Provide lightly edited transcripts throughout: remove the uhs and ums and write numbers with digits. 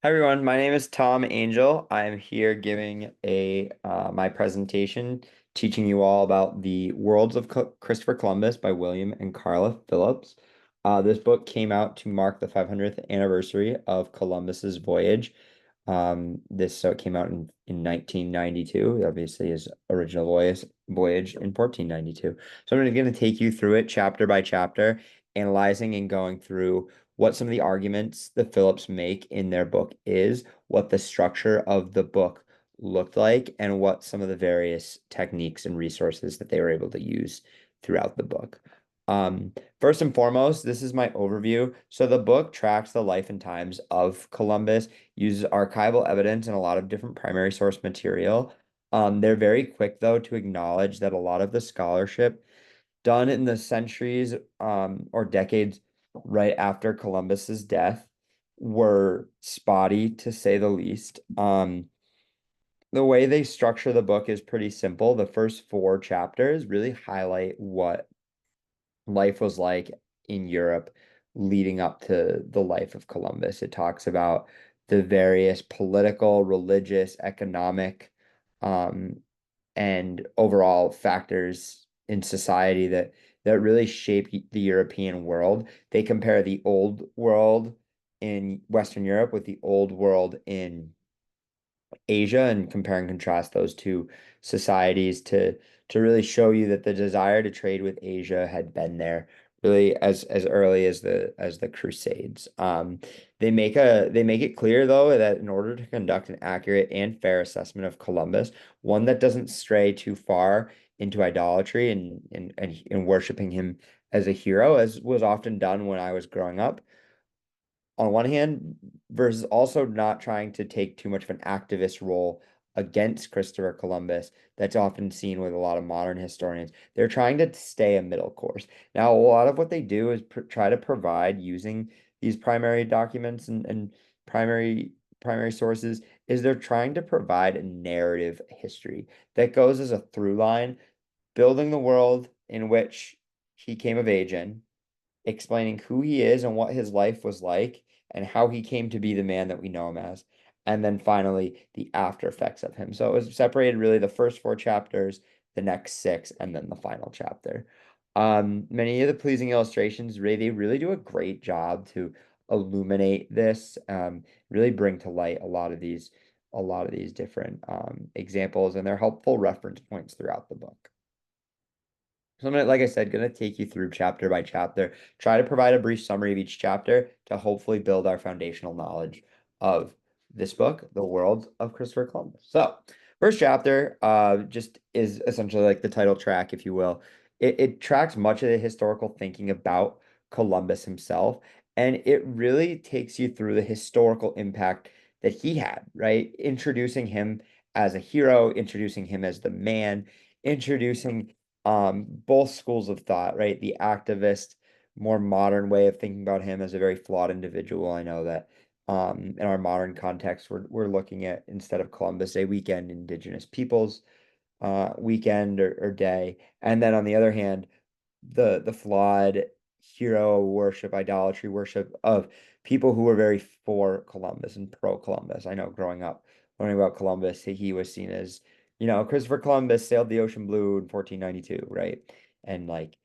Hi everyone, my name is Tom Angel. I'm here giving a my presentation teaching you all about the Worlds of Christopher Columbus by William and Carla Phillips. This book came out to mark the 500th anniversary of Columbus's voyage. So it came out in 1992, obviously his original voyage in 1492. So I'm going to take you through it chapter by chapter, analyzing and going through what some of the arguments the Phillips make in their book is, what the structure of the book looked like, and what some of the various techniques and resources that they were able to use throughout the book. First and foremost, this is my overview. So the book tracks the life and times of Columbus, uses archival evidence and a lot of different primary source material. They're very quick, though, to acknowledge that a lot of the scholarship done in the centuries or decades right after Columbus's death were spotty, to say the least. The way they structure the book is pretty simple. The first four chapters really highlight what life was like in Europe leading up to the life of Columbus. It talks about the various political, religious, economic, um, and overall factors in society that really shape the European world. They compare the old world in Western Europe with the old world in Asia and compare and contrast those two societies to really show you that the desire to trade with Asia had been there really as early as the Crusades. They make it clear though that in order to conduct an accurate and fair assessment of Columbus, one that doesn't stray too far into idolatry and worshiping him as a hero, as was often done when I was growing up, on one hand, versus also not trying to take too much of an activist role against Christopher Columbus that's often seen with a lot of modern historians. They're trying to stay a middle course. Now, a lot of what they do is try to provide using these primary documents and primary sources is they're trying to provide a narrative history that goes as a through line, building the world in which he came of age in, explaining who he is and what his life was like and how he came to be the man that we know him as. And then finally, the after effects of him. So it was separated really the first four chapters, the next six, and then the final chapter. Many of the pleasing illustrations, they really do a great job to illuminate this, really bring to light a lot of these different examples, and they're helpful reference points throughout the book. So like I said, gonna take you through chapter by chapter, try to provide a brief summary of each chapter to hopefully build our foundational knowledge of this book, The World of Christopher Columbus. So, first chapter, just is essentially like the title track, if you will. It tracks much of the historical thinking about Columbus himself, and it really takes you through the historical impact that he had, right? Introducing him as a hero, introducing him as the man, introducing both schools of thought, right? The activist, more modern way of thinking about him as a very flawed individual. I know that in our modern context, we're looking at, instead of Columbus, a weekend Indigenous peoples weekend or day. And then on the other hand, the flawed hero worship, idolatry worship of people who were very for Columbus and pro Columbus. I know growing up, learning about Columbus, he was seen as, Christopher Columbus sailed the ocean blue in 1492, right? And like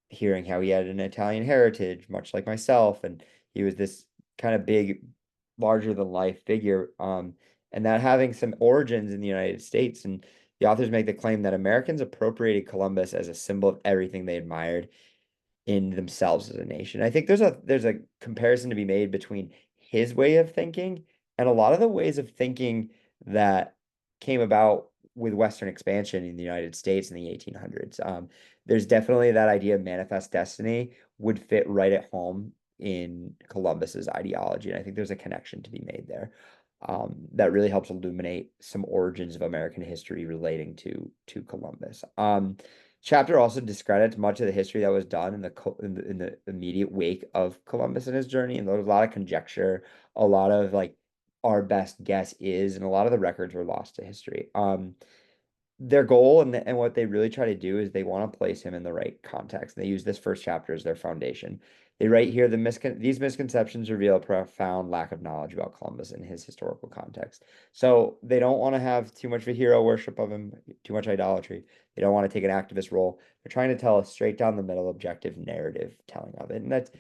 hearing how he had an Italian heritage, much like myself, and he was this kind of big, larger than life figure, and that having some origins in the United States. And the authors make the claim that Americans appropriated Columbus as a symbol of everything they admired in themselves as a nation. I think there's a comparison to be made between his way of thinking and a lot of the ways of thinking that came about with Western expansion in the United States in the 1800s. There's definitely that idea of manifest destiny would fit right at home in Columbus's ideology, and I think there's a connection to be made there. That really helps illuminate some origins of American history relating to Columbus. Chapter also discredits much of the history that was done in the immediate wake of Columbus and his journey, and there was a lot of conjecture, a lot of like our best guess is, and a lot of the records were lost to history. Their goal and what they really try to do is they want to place him in the right context. They use this first chapter as their foundation. They write here these misconceptions reveal a profound lack of knowledge about Columbus and his historical context. So they don't want to have too much of a hero worship of him, too much idolatry. They don't want to take an activist role. They're trying to tell a straight down the middle objective narrative telling of it. And that's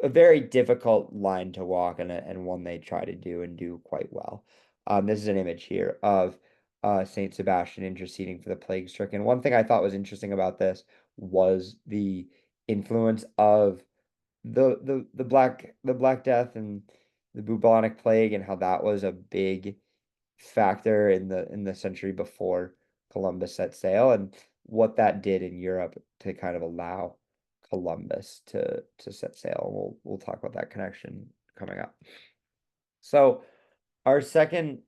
a very difficult line to walk and one they try to do and do quite well. This is an image here of Saint Sebastian interceding for the plague stricken. One thing I thought was interesting about this was the influence of the Black Death and the bubonic plague and how that was a big factor in the century before Columbus set sail and what that did in Europe to kind of allow Columbus to set sail. We'll talk about that connection coming up. So our second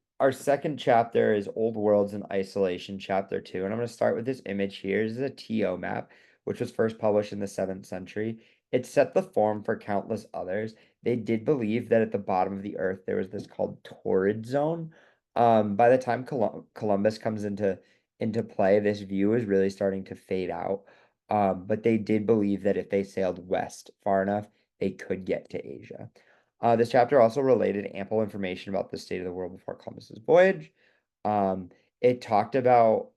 chapter is Old Worlds in Isolation, chapter 2. And I'm going to start with this image here. This is a TO map, which was first published in the 7th century. It set the form for countless others. They did believe that at the bottom of the earth there was this called torrid zone. By the time Columbus comes into play, this view is really starting to fade out. But they did believe that if they sailed west far enough, they could get to Asia. This chapter also related ample information about the state of the world before Columbus's voyage. It talked about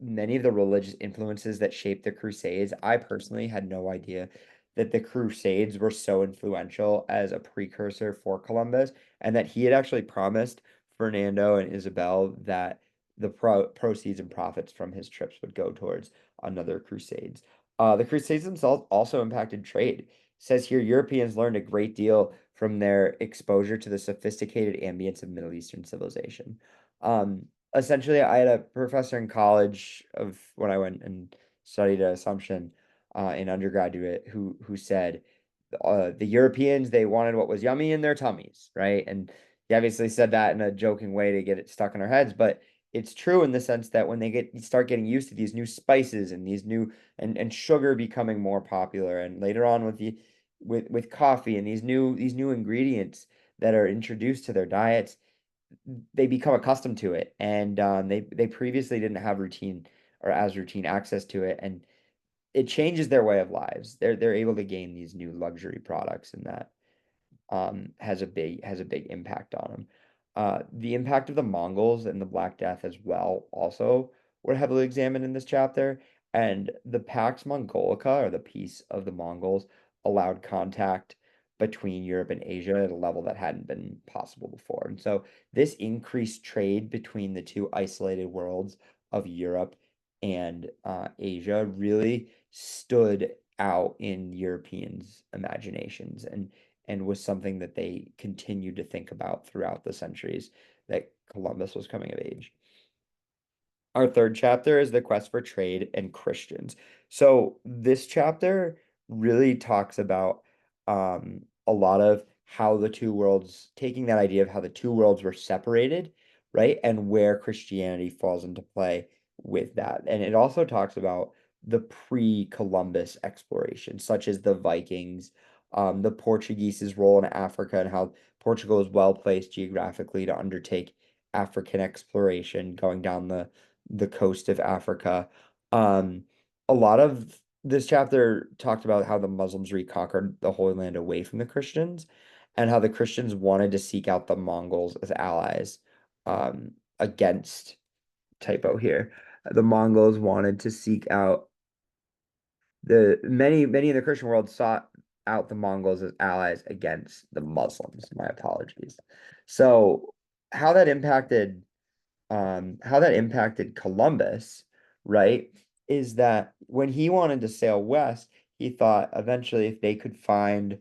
many of the religious influences that shaped the Crusades. I personally had no idea that the Crusades were so influential as a precursor for Columbus, and that he had actually promised Fernando and Isabel that the proceeds and profits from his trips would go towards another Crusades. The Crusades themselves also impacted trade. It says here Europeans learned a great deal from their exposure to the sophisticated ambience of Middle Eastern civilization. Um, Essentially, I had a professor in college of when I went and studied at Assumption in undergraduate who said the Europeans they wanted what was yummy in their tummies, right? And he obviously said that in a joking way to get it stuck in our heads, but it's true in the sense that when they start getting used to these new spices and these new and sugar becoming more popular, and later on with the with coffee and these new ingredients that are introduced to their diets they become accustomed to it, and they previously didn't have routine or as routine access to it, and it changes their way of lives. They're able to gain these new luxury products, and that has a big impact on them. The impact of the Mongols and the Black Death as well also were heavily examined in this chapter, and the Pax Mongolica, or the Peace of the Mongols, allowed contact between Europe and Asia at a level that hadn't been possible before. And so this increased trade between the two isolated worlds of Europe and Asia really stood out in Europeans' imaginations and was something that they continued to think about throughout the centuries that Columbus was coming of age. Our third chapter is the quest for trade and Christians. So this chapter really talks about a lot of how the two worlds, taking that idea of how the two worlds were separated, right? And where Christianity falls into play with that. And it also talks about the pre-Columbus exploration, such as the Vikings, the Portuguese's role in Africa, and how Portugal is well placed geographically to undertake African exploration, going down the coast of Africa. Um, a lot of this chapter talked about how the Muslims reconquered the Holy Land away from the Christians and how the Christians wanted to seek out the Mongols as allies against typo here. The Mongols wanted to seek out the many in the Christian world sought out the Mongols as allies against the Muslims. My apologies. So how that impacted Columbus, right, is that when he wanted to sail west, he thought eventually if they could find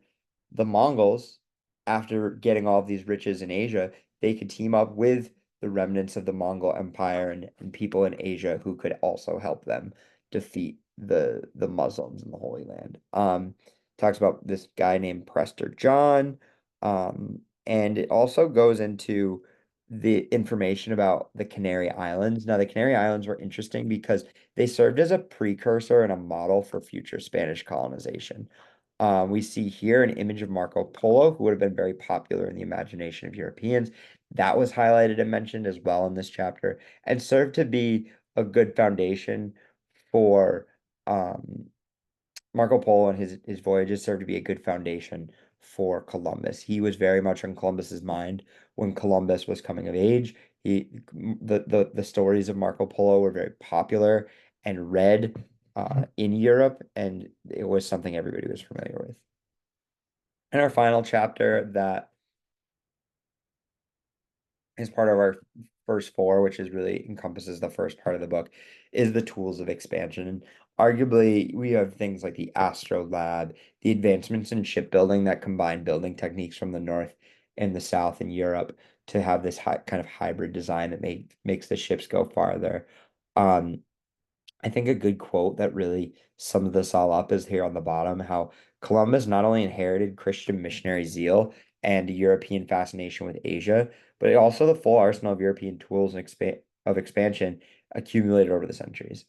the Mongols after getting all of these riches in Asia, they could team up with the remnants of the Mongol Empire and people in Asia who could also help them defeat the Muslims in the Holy Land. Talks about this guy named Prester John, and it also goes into the information about the Canary Islands. Now, the Canary Islands were interesting because they served as a precursor and a model for future Spanish colonization. We see here an image of Marco Polo, who would have been very popular in the imagination of Europeans. That was highlighted and mentioned as well in this chapter and served to be a good foundation for um, Marco Polo and his voyages served to be a good foundation for Columbus. He was very much on Columbus's mind when Columbus was coming of age. The stories of Marco Polo were very popular and read in Europe, and it was something everybody was familiar with. And our final chapter that is part of our first four, which is really encompasses the first part of the book, is the tools of expansion. And arguably, we have things like the Astrolabe, the advancements in shipbuilding that combine building techniques from the North and the South in Europe to have this kind of hybrid design that makes the ships go farther. Um, I think a good quote that really sums this all up is here on the bottom, how Columbus not only inherited Christian missionary zeal and European fascination with Asia, but also the full arsenal of European tools and expansion accumulated over the centuries.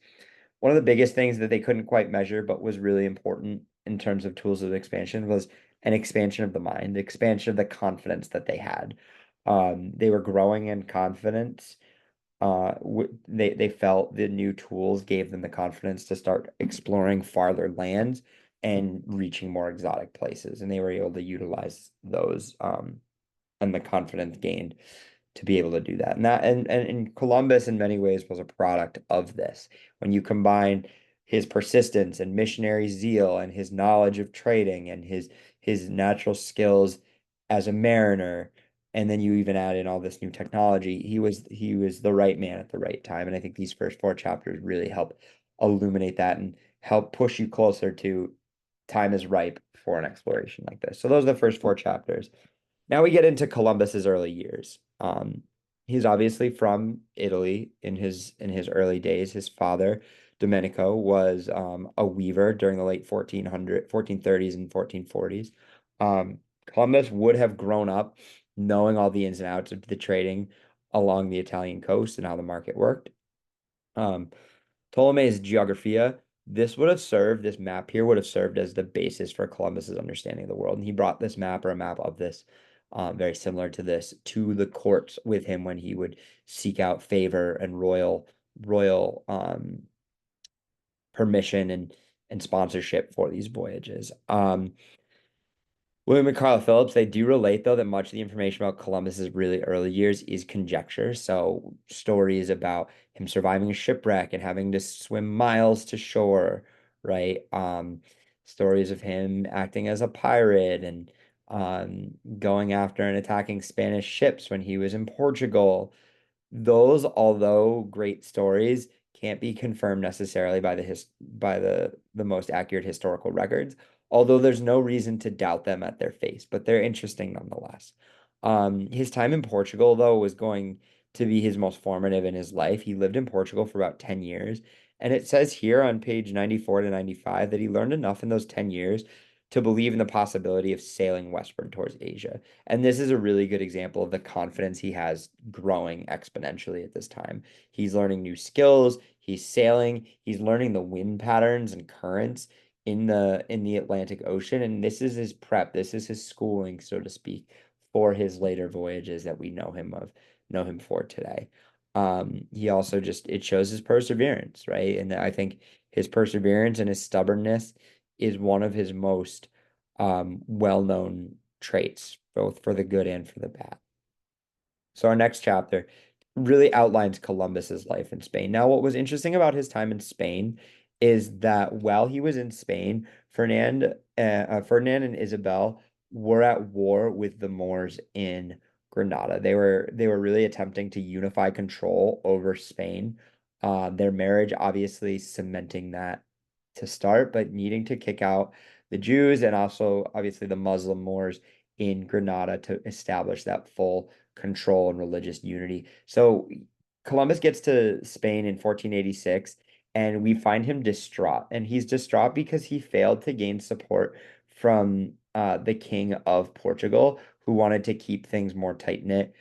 One of the biggest things that they couldn't quite measure, but was really important in terms of tools of expansion, was an expansion of the mind, expansion of the confidence that they had. They were growing in confidence. They felt the new tools gave them the confidence to start exploring farther lands and reaching more exotic places, and they were able to utilize those and the confidence gained to be able to do that. And Columbus in many ways was a product of this. When you combine his persistence and missionary zeal and his knowledge of trading and his natural skills as a mariner, and then you even add in all this new technology, he was the right man at the right time. And I think these first four chapters really help illuminate that and help push you closer to time is ripe for an exploration like this. So those are the first four chapters. Now we get into Columbus's early years. He's obviously from Italy in his early days. His father, Domenico, was a weaver during the late 1430s and 1440s. Columbus would have grown up knowing all the ins and outs of the trading along the Italian coast and how the market worked. Um, Ptolemy's Geographia, this map here would have served as the basis for Columbus's understanding of the world. And he brought this map or a map of this, very similar to this, to the courts with him when he would seek out favor and royal permission and sponsorship for these voyages. William and Carl Phillips, they do relate, though, that much of the information about Columbus's really early years is conjecture. So, stories about him surviving a shipwreck and having to swim miles to shore, right? Stories of him acting as a pirate and going after and attacking Spanish ships when he was in Portugal. Those, although great stories, can't be confirmed necessarily by the most accurate historical records, although there's no reason to doubt them at their face, but they're interesting nonetheless. His time in Portugal, though, was going to be his most formative in his life. He lived in Portugal for about 10 years, and it says here on page 94 to 95 that he learned enough in those 10 years to believe in the possibility of sailing westward towards Asia. And this is a really good example of the confidence he has growing exponentially at this time. He's learning new skills, he's sailing, he's learning the wind patterns and currents in the Atlantic Ocean, and this is his prep, this is his schooling, so to speak, for his later voyages that we know him for today. He also just it shows his perseverance, right? And I think his perseverance and his stubbornness is one of his most well-known traits, both for the good and for the bad. So our next chapter really outlines Columbus's life in Spain. Now, what was interesting about his time in Spain is that while he was in Spain, Ferdinand and Isabel were at war with the Moors in Granada. They were really attempting to unify control over Spain. Their marriage obviously cementing that to start, but needing to kick out the Jews and also obviously the Muslim Moors in Granada to establish that full control and religious unity. So Columbus gets to Spain in 1486 and we find him distraught. And he's distraught because he failed to gain support from the King of Portugal, who wanted to keep things more tight-knit.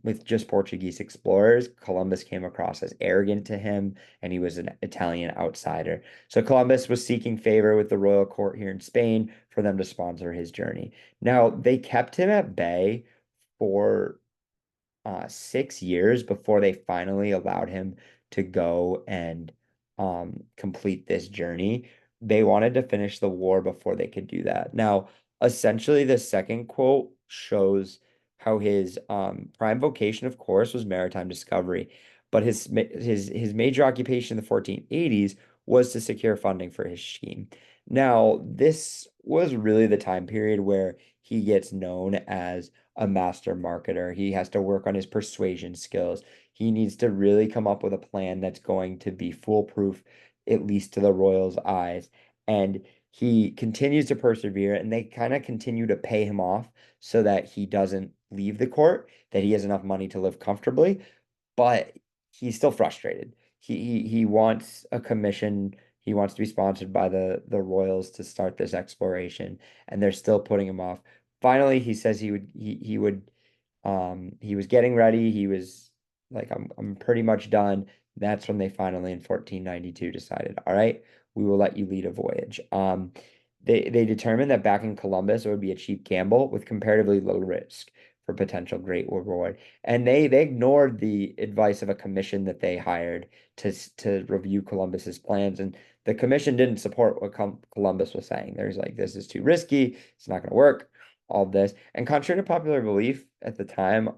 With just Portuguese explorers, Columbus came across as arrogant to him, and he was an Italian outsider. So Columbus was seeking favor with the royal court here in Spain for them to sponsor his journey. Now, they kept him at bay for 6 years before they finally allowed him to go and complete this journey. they wanted to finish the war before they could do that. Now, essentially, the second quote shows how his prime vocation, of course, was maritime discovery, but his major occupation in the 1480s was to secure funding for his scheme. Now, this was really the time period where he gets known as a master marketer. He has to work on his persuasion skills. He needs to really come up with a plan that's going to be foolproof, at least to the royals' eyes. And he continues to persevere, and they kind of continue to pay him off so that he doesn't leave the court, that he has enough money to live comfortably, but he's still frustrated. He wants a commission. He wants to be sponsored by the royals to start this exploration, and they're still putting him off. Finally, he says he was getting ready. He was like, I'm pretty much done. That's when they finally in 1492 decided, all right, we will let you lead a voyage. They determined that back in Columbus it would be a cheap gamble with comparatively low risk for potential great reward. And they ignored the advice of a commission that they hired to review Columbus's plans. And the commission didn't support what Columbus was saying. There's like, this is too risky. It's not going to work. All this. And contrary to popular belief at the time,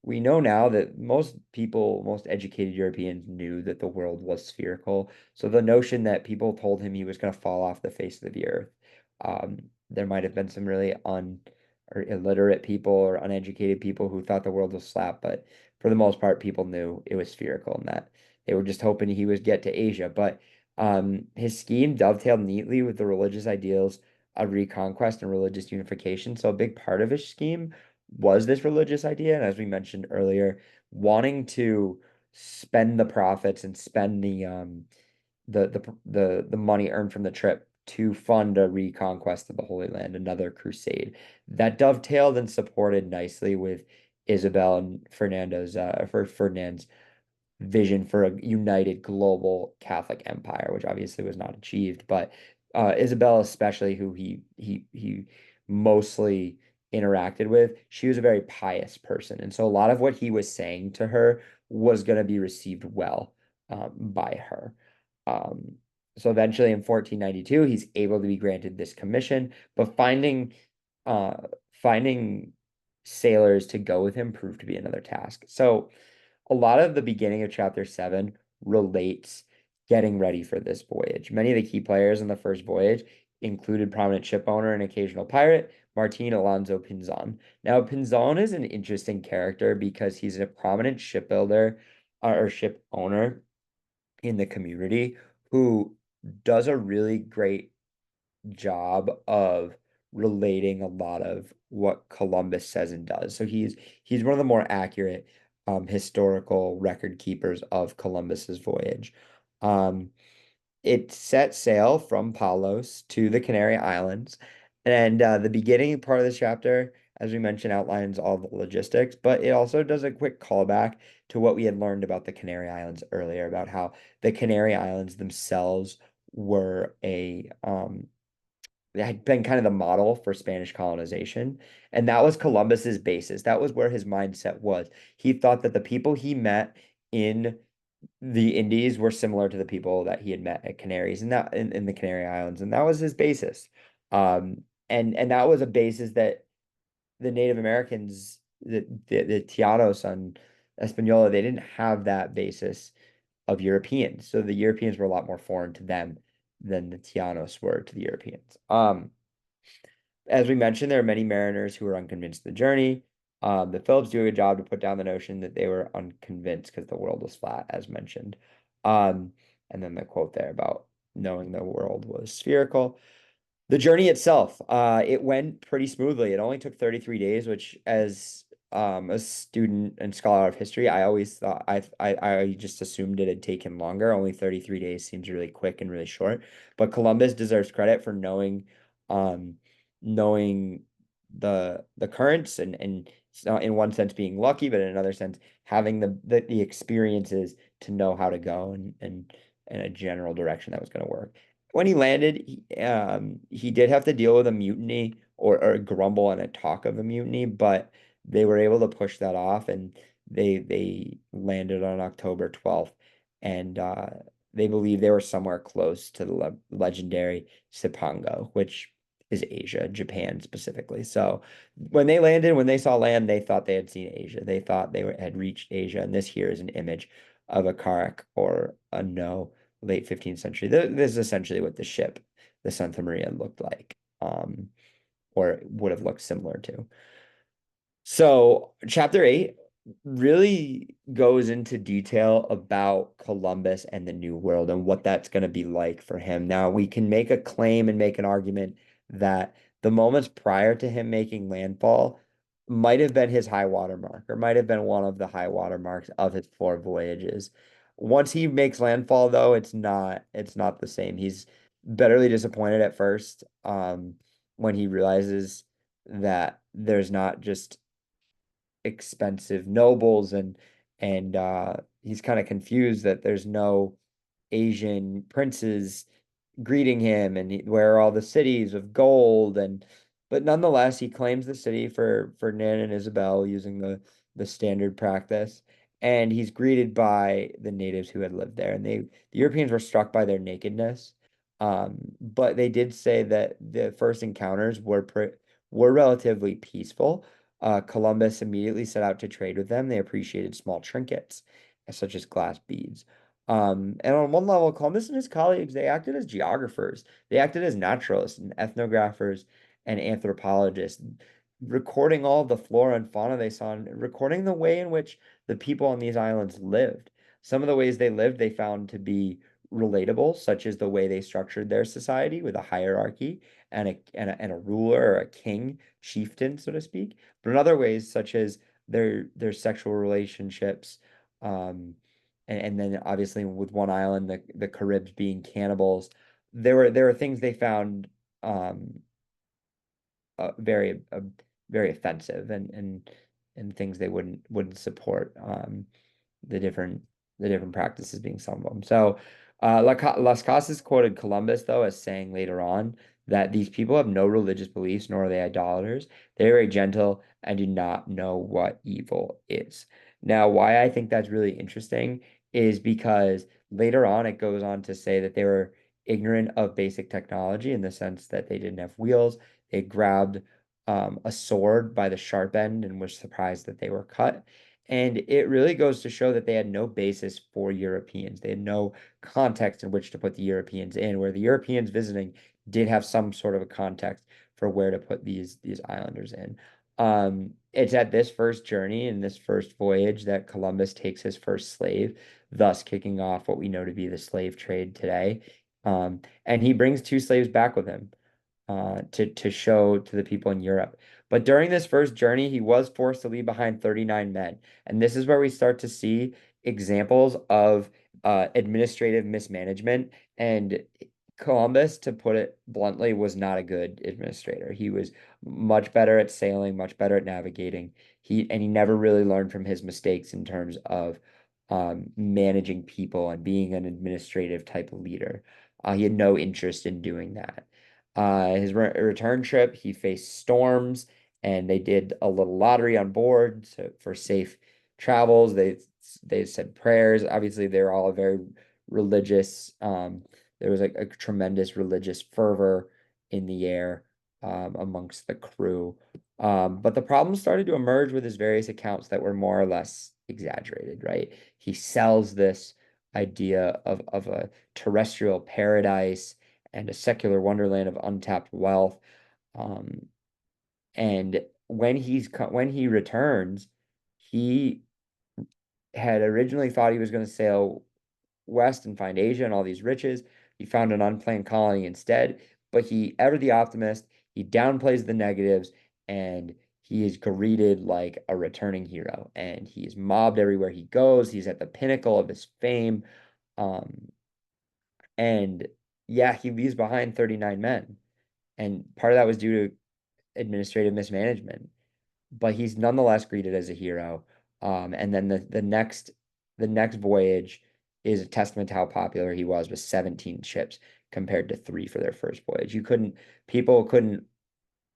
we know now that most people, most educated Europeans knew that the world was spherical. So the notion that people told him he was going to fall off the face of the earth, there might have been some really or illiterate people or uneducated people who thought the world was flat, but for the most part, people knew it was spherical and that they were just hoping he would get to Asia. But his scheme dovetailed neatly with the religious ideals of reconquest and religious unification. So a big part of his scheme was this religious idea, and as we mentioned earlier, wanting to spend the profits and spend the money earned from the trip to fund a reconquest of the Holy Land, another crusade. That dovetailed and supported nicely with Isabel and Ferdinand's vision for a united global Catholic empire, which obviously was not achieved. But Isabel, especially, who he mostly interacted with, she was a very pious person, and so a lot of what he was saying to her was going to be received well by her. Um, so eventually in 1492, he's able to be granted this commission, but uh, finding sailors to go with him proved to be another task. So a lot of the beginning of chapter 7 relates getting ready for this voyage. Many of the key players in the first voyage included prominent ship owner and occasional pirate, Martin Alonso Pinzon. Now, Pinzon is an interesting character because he's a prominent shipbuilder or ship owner in the community who does a really great job of relating a lot of what Columbus says and does. So he's one of the more accurate historical record keepers of Columbus's voyage. Um, it set sail from Palos to the Canary Islands, and the beginning part of the chapter, as we mentioned, outlines all the logistics, but it also does a quick callback to what we had learned about the Canary Islands earlier, about how the Canary Islands themselves were they had been kind of the model for Spanish colonization. And that was Columbus's basis. That was where his mindset was. He thought that the people he met in the Indies were similar to the people that he had met at Canaries and that in the Canary Islands. And that was his basis. And that was a basis that the Native Americans, the Tianos and Española, they didn't have that basis of Europeans. So the Europeans were a lot more foreign to them than the Tianos were to the Europeans. As we mentioned, there are many mariners who were unconvinced of the journey. The Phillips do a good job to put down the notion that they were unconvinced because the world was flat, as mentioned. And then the quote there about knowing the world was spherical. The journey itself, it went pretty smoothly. It only took 33 days, which as a student and scholar of history, I always thought I just assumed it had taken longer. Only 33 days seems really quick and really short. But Columbus deserves credit for um knowing the currents and so in one sense being lucky, but in another sense having the experiences to know how to go and in a general direction that was going to work. When he landed, he did have to deal with a mutiny or a grumble and a talk of a mutiny, but they were able to push that off and they landed on October 12th and they believe they were somewhere close to the legendary Cipango, which is Asia, Japan specifically. So when they landed, when they saw land, they thought they had seen Asia. They thought had reached Asia. And this here is an image of a carrack or a no late 15th century. This is essentially what the ship, the Santa Maria, looked like, or would have looked similar to. So, chapter 8 really goes into detail about Columbus and the New World and what that's going to be like for him. Now, we can make a claim and make an argument that the moments prior to him making landfall might have been his high water mark, or might have been one of the high water marks of his 4 voyages. Once he makes landfall, though, it's not the same. He's bitterly disappointed at first, when he realizes that there's not just expensive nobles, and he's kind of confused that there's no Asian princes greeting him, and where are all the cities of gold, and but nonetheless he claims the city for Ferdinand and Isabel using the standard practice, and he's greeted by the natives who had lived there, and the Europeans were struck by their nakedness. But they did say that the first encounters were relatively peaceful. Columbus immediately set out to trade with them. They appreciated small trinkets, such as glass beads. And on one level, Columbus and his colleagues, they acted as geographers. They acted as naturalists and ethnographers and anthropologists, recording all the flora and fauna they saw, and recording the way in which the people on these islands lived. Some of the ways they lived they found to be relatable, such as the way they structured their society with a hierarchy and a ruler or a king, chieftain, so to speak. But in other ways, such as their sexual relationships, and then obviously with one island, the Caribs being cannibals, there were things they found um, very offensive, and things they wouldn't support. The different the different practices being some of them. So, Las Casas quoted Columbus though as saying later on that these people have no religious beliefs, nor are they idolaters. They're very gentle and do not know what evil is. Now, why I think that's really interesting is because later on it goes on to say that they were ignorant of basic technology in the sense that they didn't have wheels. They grabbed a sword by the sharp end and were surprised that they were cut. And it really goes to show that they had no basis for Europeans. They had no context in which to put the Europeans in, where the Europeans visiting did have some sort of a context for where to put these islanders in. It's at this first journey and this first voyage that Columbus takes his first slave, thus kicking off what we know to be the slave trade today. And he brings 2 slaves back with him, to show to the people in Europe. But during this first journey, he was forced to leave behind 39 men. And this is where we start to see examples of administrative mismanagement. And Columbus, to put it bluntly, was not a good administrator. He was much better at sailing, much better at navigating. He never really learned from his mistakes in terms of managing people and being an administrative type of leader. He had no interest in doing that. His return trip, he faced storms, and they did a little lottery on board for safe travels. They said prayers. Obviously, they're all very religious. There was a tremendous religious fervor in the air, amongst the crew. But the problems started to emerge with his various accounts that were more or less exaggerated, right? He sells this idea of a terrestrial paradise and a secular wonderland of untapped wealth. Um, and when he returns, he had originally thought he was going to sail west and find Asia and all these riches. He found an unplanned colony instead, but he, ever the optimist, he downplays the negatives, and he is greeted like a returning hero, and he is mobbed everywhere he goes. He's at the pinnacle of his fame. Um, and yeah, he leaves behind 39 men. And part of that was due to administrative mismanagement, but he's nonetheless greeted as a hero. And then the next voyage is a testament to how popular he was with 17 ships compared to 3 for their first voyage. People couldn't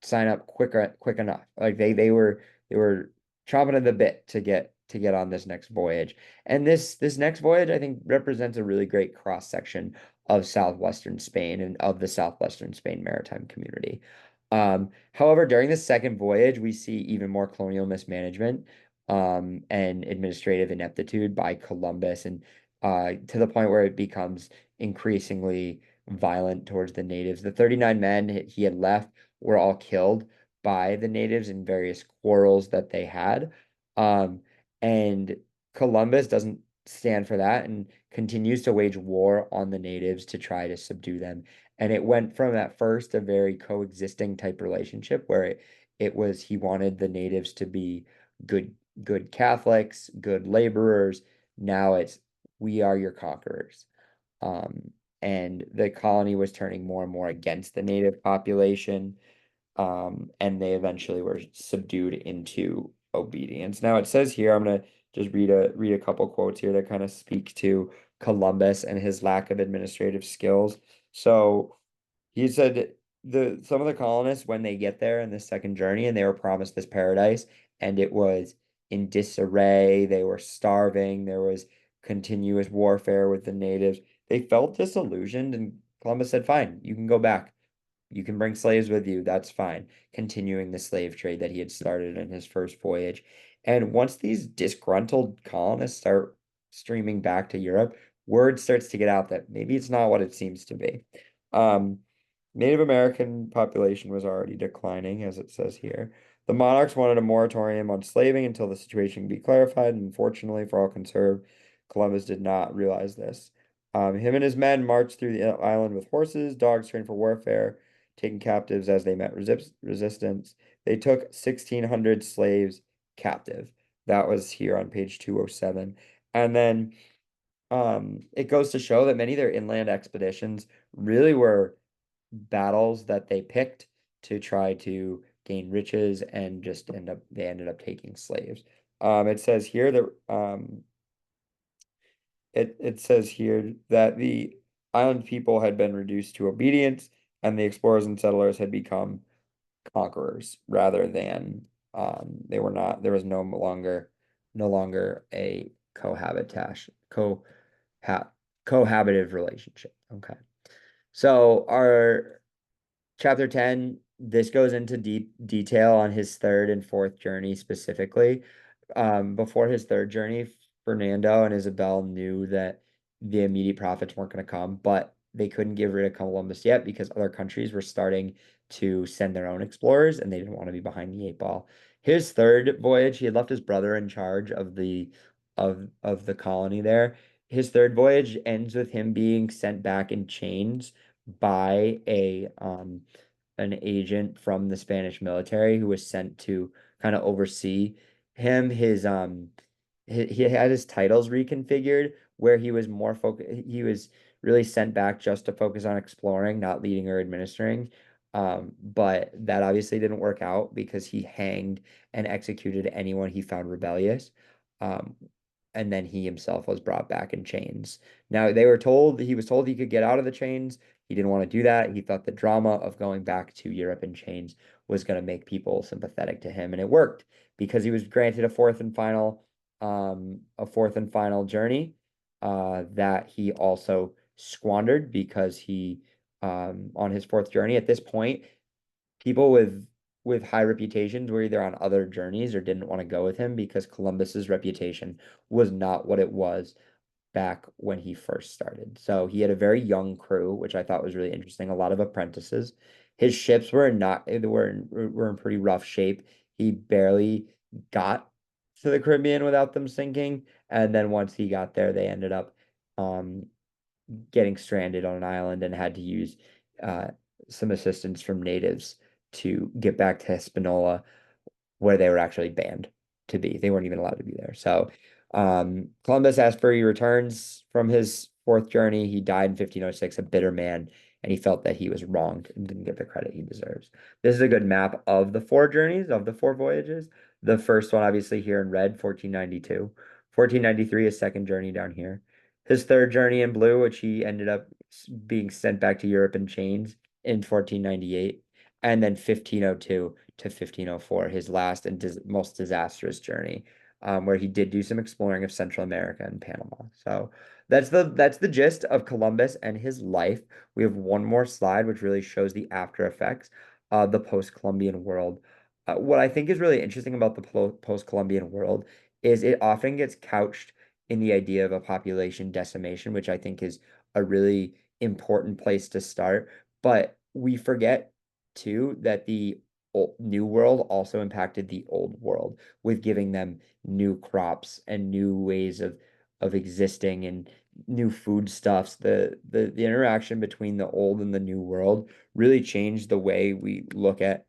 sign up quick enough. Like they were chomping at the bit to get to get on this next voyage. And this next voyage, I think, represents a really great cross section of southwestern Spain and of the southwestern Spain maritime community. However, during the second voyage, we see even more colonial mismanagement and administrative ineptitude by Columbus, and to the point where it becomes increasingly violent towards the natives. The 39 men he had left were all killed by the natives in various quarrels that they had. Um, and Columbus doesn't stand for that and continues to wage war on the natives to try to subdue them. And it went from at first a very coexisting type relationship where it was he wanted the natives to be good Catholics, good laborers. Now it's we are your conquerors. Um, and the colony was turning more and more against the native population, and they eventually were subdued into obedience. Now it says here, I'm gonna just read a couple quotes here that kind of speak to Columbus and his lack of administrative skills. So he said the some of the colonists, when they get there in the second journey, and they were promised this paradise, and it was in disarray, they were starving, there was continuous warfare with the natives. They felt disillusioned, and Columbus said, "Fine, you can go back. You can bring slaves with you. That's fine." Continuing the slave trade that he had started in his first voyage. And once these disgruntled colonists start streaming back to Europe, word starts to get out that maybe it's not what it seems to be. Um, Native American population was already declining, as it says here. The monarchs wanted a moratorium on slaving until the situation could be clarified, and unfortunately for all concerned, Columbus did not realize this. Him and his men marched through the island with horses, dogs trained for warfare, taking captives as they met resistance. They took 1,600 slaves captive. That was here on page 207. And then it goes to show that many of their inland expeditions really were battles that they picked to try to gain riches and just they ended up taking slaves. It says here that it says here that the island people had been reduced to obedience, and the explorers and settlers had become conquerors rather than they were not there was no longer a ha cohabitive relationship. Okay. So our chapter 10, this goes into deep detail on his third and fourth journey specifically. Before his third journey, Fernando and Isabel knew that the immediate profits weren't going to come, but they couldn't get rid of Columbus yet because other countries were starting to send their own explorers and they didn't want to be behind the eight ball. His third voyage, he had left his brother in charge of the colony there. His third voyage ends with him being sent back in chains by a an agent from the Spanish military who was sent to kind of oversee him. He had his titles reconfigured where he was really sent back just to focus on exploring, not leading or administering. But that obviously didn't work out because he hanged and executed anyone he found rebellious. Um, and then he himself was brought back in chains. Now he was told he could get out of the chains. He didn't want to do that. He thought the drama of going back to Europe in chains was going to make people sympathetic to him, and it worked because he was granted a fourth and final journey that he also squandered because he on his fourth journey. At this point, people with high reputations were either on other journeys or didn't want to go with him because Columbus's reputation was not what it was back when he first started. So he had a very young crew, which I thought was really interesting. A lot of apprentices. His ships were in pretty rough shape. He barely got to the Caribbean without them sinking. And then once he got there, they ended up um, getting stranded on an island and had to use uh, some assistance from natives to get back to Hispaniola, where they were actually banned to be. They weren't even allowed to be there. So Columbus asked for he returns from his fourth journey. He died in 1506, a bitter man, and he felt that he was wronged and didn't get the credit he deserves. This is a good map of the four journeys, of the four voyages. The first one, obviously, here in red, 1492. 1493, his second journey down here. His third journey in blue, which he ended up being sent back to Europe in chains in 1498. And then 1502 to 1504, his last and most disastrous journey, where he did do some exploring of Central America and Panama. So that's the gist of Columbus and his life. We have one more slide which really shows the after effects of the post-Columbian world. What I think is really interesting about the post-Columbian world is it often gets couched in the idea of a population decimation, which I think is a really important place to start. But we forget too that the New World also impacted the Old World with giving them new crops and new ways of existing and new foodstuffs. The interaction between the old and the new world really changed the way we look at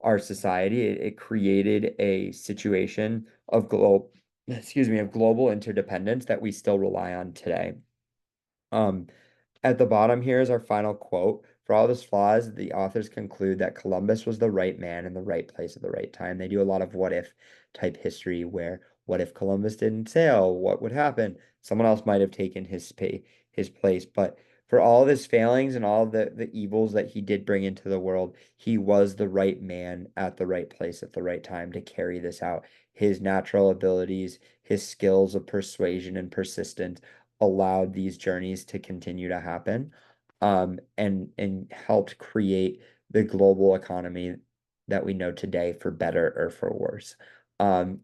our society. It created a situation of global interdependence that we still rely on today. Um, at the bottom here is our final quote. For all of his flaws, the authors conclude that Columbus was the right man in the right place at the right time. They do a lot of what if type history where what if Columbus didn't sail? What would happen? Someone else might have taken his place. But for all of his failings and all of the evils that he did bring into the world, he was the right man at the right place at the right time to carry this out. His natural abilities, his skills of persuasion and persistence allowed these journeys to continue to happen, and helped create the global economy that we know today for better or for worse.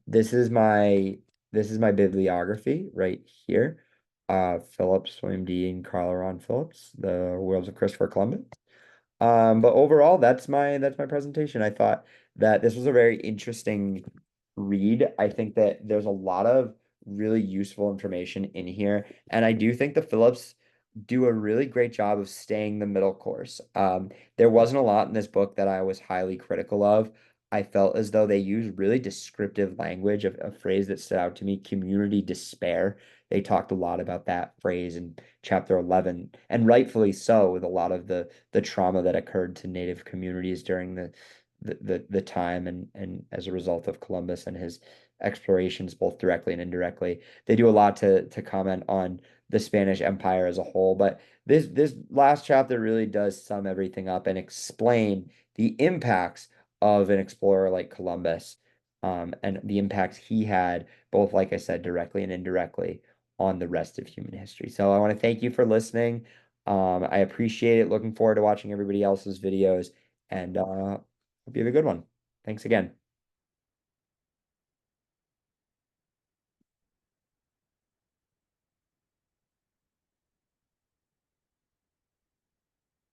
This is my bibliography right here. Phillips, William D. and Carl Ron Phillips, The Worlds of Christopher Columbus. But overall, that's my presentation. I thought that this was a very interesting read. I think that there's a lot of really useful information in here, and I do think the Phillips do a really great job of staying the middle course. There wasn't a lot in this book that I was highly critical of. I felt as though they used really descriptive language, of a phrase that stood out to me, community despair. They talked a lot about that phrase in chapter 11, and rightfully so, with a lot of the trauma that occurred to Native communities during the time, and as a result of Columbus and his explorations, both directly and indirectly. They do a lot to comment on the Spanish Empire as a whole, but this last chapter really does sum everything up and explain the impacts of an explorer like Columbus, and the impacts he had, both, like I said, directly and indirectly on the rest of human history. So I want to thank you for listening. I appreciate it. Looking forward to watching everybody else's videos, and hope you have a good one. Thanks again.